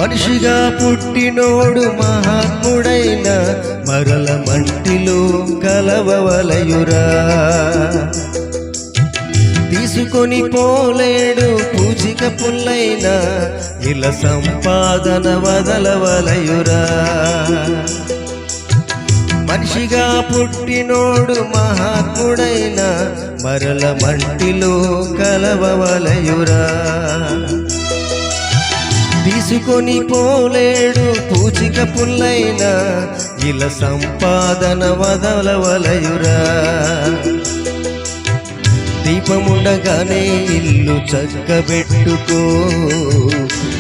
మనిషిగా పుట్టినోడు మహాత్ముడైన మరల మంటిలో కలవవలయురా. తీసుకొని పోలేడు పూచిక పుల్లైన ఇలా సంపాదన వదలవలయురా. మనిషిగా పుట్టినోడు మహాత్ముడైన మరల మంటిలో కలవవలయురా. తీసుకొని పోలేడు పూచిక పుల్లైన ఇలా సంపాదన వదలవలయురా. దీపముండగానే ఇల్లు చక్కబెట్టుకో,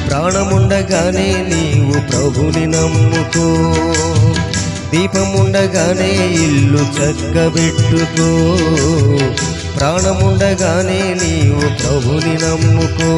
ప్రాణముండగానే నీవు ప్రభుని నమ్ముకో. దీపముండగానే ఇల్లు చక్కబెట్టుకో, ప్రాణముండగానే నీవు ప్రభుని నమ్ముకో.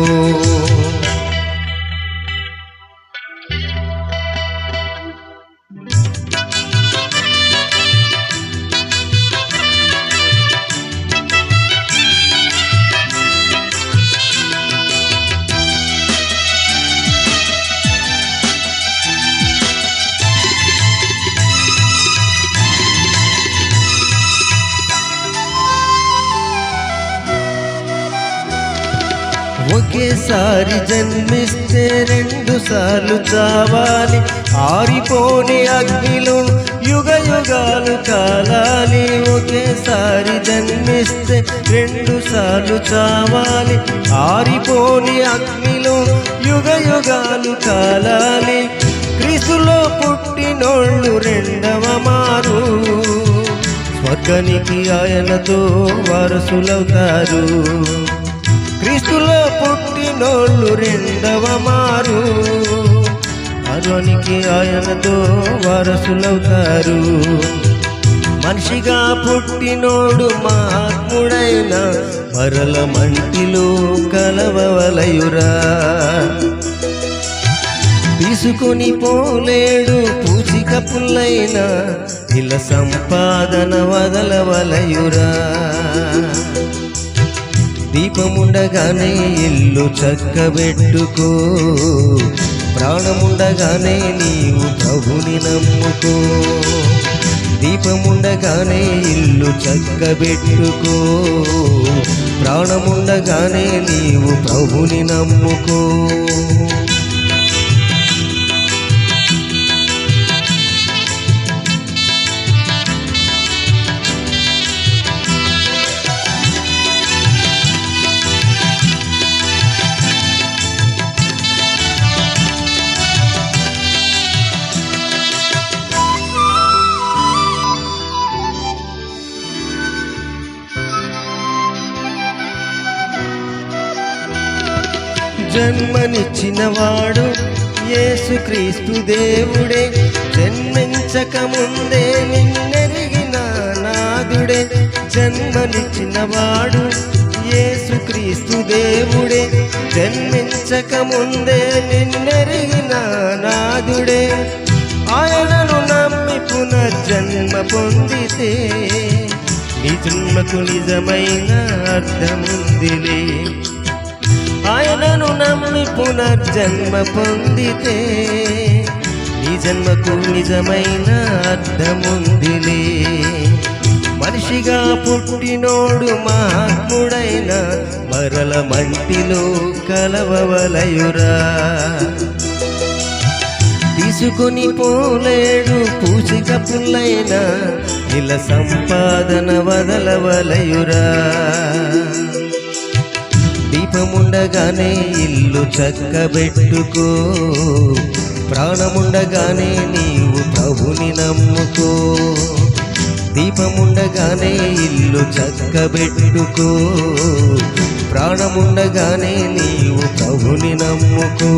ఒకేసారి జన్మిస్తే 2 సార్లు చావాలి, ఆరిపోని అగ్నిలో యుగ యుగాలు కాలాలి. ఒకేసారి జన్మిస్తే 2 సార్లు చావాలి, ఆరిపోని అగ్నిలో యుగ యుగాలు కాలాలి. క్రీస్తులో పుట్టినోళ్ళు రెండవ మారు స్వర్గానికి ఆయనతో వారసులవుతారు. క్రీస్తులో పుట్టినోళ్ళు రెండవ మారు అరునికి ఆయనతో వారసులవుతారు. మనిషిగా పుట్టినోడు మహాత్ముడైన మరల మంటిలో కలవవలయురా. తీసుకొని పోలేడు పూచిక పుల్లైన ఇలా సంపాదన వదలవలయురా. దీపముండగానే ఇల్లు చక్కబెట్టుకో, ప్రాణముండగానే నీవు ప్రభుని నమ్ముకో. దీపముండగానే ఇల్లు చక్కబెట్టుకో, ప్రాణముండగానే నీవు ప్రభుని నమ్ముకో. జన్మనిచ్చినవాడు యేసుక్రీస్తు దేవుడే, జన్మించక ముందే నిన్నెరిగిన నాదుడే. జన్మనిచ్చినవాడు యేసుక్రీస్తు దేవుడే, జన్మించక ముందే నిన్నెరిగిన నాదుడే. ఆయనను నమ్మి పునర్జన్మ పొందితే నీ జన్మకు నిజమైన అర్థముందిలే. ఆయనను నమ్మి పునర్జన్మ పొందితే నీ జన్మకు నిజమైన అర్థముందిలే. మనిషిగా పుట్టినోడు మహాత్ముడైన మరల మంటిలో కలవవలయురా. తీసుకొని పోలేడు పూచిక పుల్లైన ఇలా సంపాదన వదలవలయురా. దీపముండగానే ఇల్లు చక్కబెట్టుకో, ప్రాణముండగానే నీవు ప్రభుని నమ్ముకో. దీపముండగానే ఇల్లు చక్కబెట్టుకో, ప్రాణముండగానే నీవు ప్రభుని నమ్ముకో.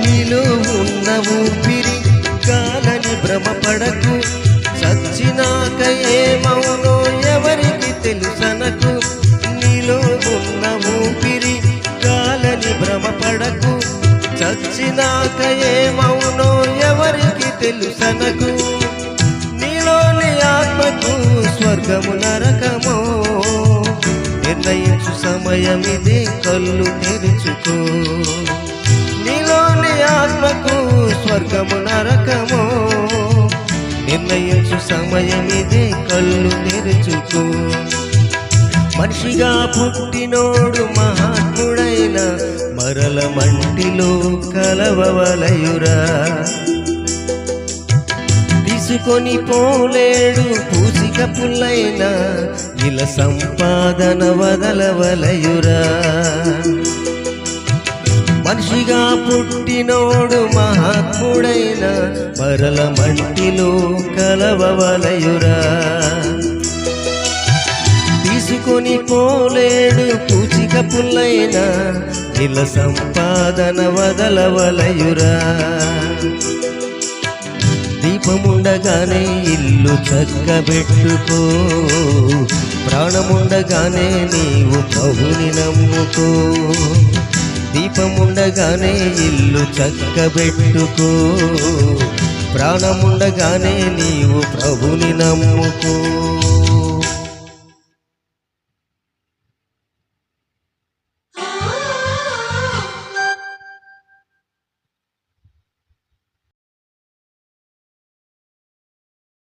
నీలో ఉన్న ఊపిరి భ్రమపడకు చచ్చినాక ఏమవునో ఎవరికి తెలుసనకు నీలో ఉన్న ఊపిరి గాలని భ్రమపడకు చచ్చినాక ఏమవునో ఎవరికి తెలుసనకు నీలోని ఆత్మకు స్వర్గము నరకమో నిర్ణయించు సమయమిదే కళ్ళు తెరుచుకో నీలోని ఆత్మకు స్వర్గము నరకమో నిర్ణయించు సమయమిదే కళ్ళు తెరుచుకో మనిషిగా పుట్టినోడు మహాత్ముడైన మరల మంటిలో కలవవలయురా తీసుకొని పోలేడు పూసిక పుల్లైన ఇలా సంపాదన వదలవలయురా మనిషిగా పుట్టినోడు మహాత్ముడైన మరల మంటిలో కలవవలయురా తీసుకొని పోలేడు పూచిక పుల్లైన ఇలా సంపాదన వదలవలయురా దీపముండగానే ఇల్లు చక్కబెట్టుకో ప్రాణముండగానే నీవు ప్రభుని నమ్ముకో దీపముండగానే ఇల్లు చక్కబెట్టుకో ప్రాణముండగానే నీవు ప్రభుని నమ్ముకో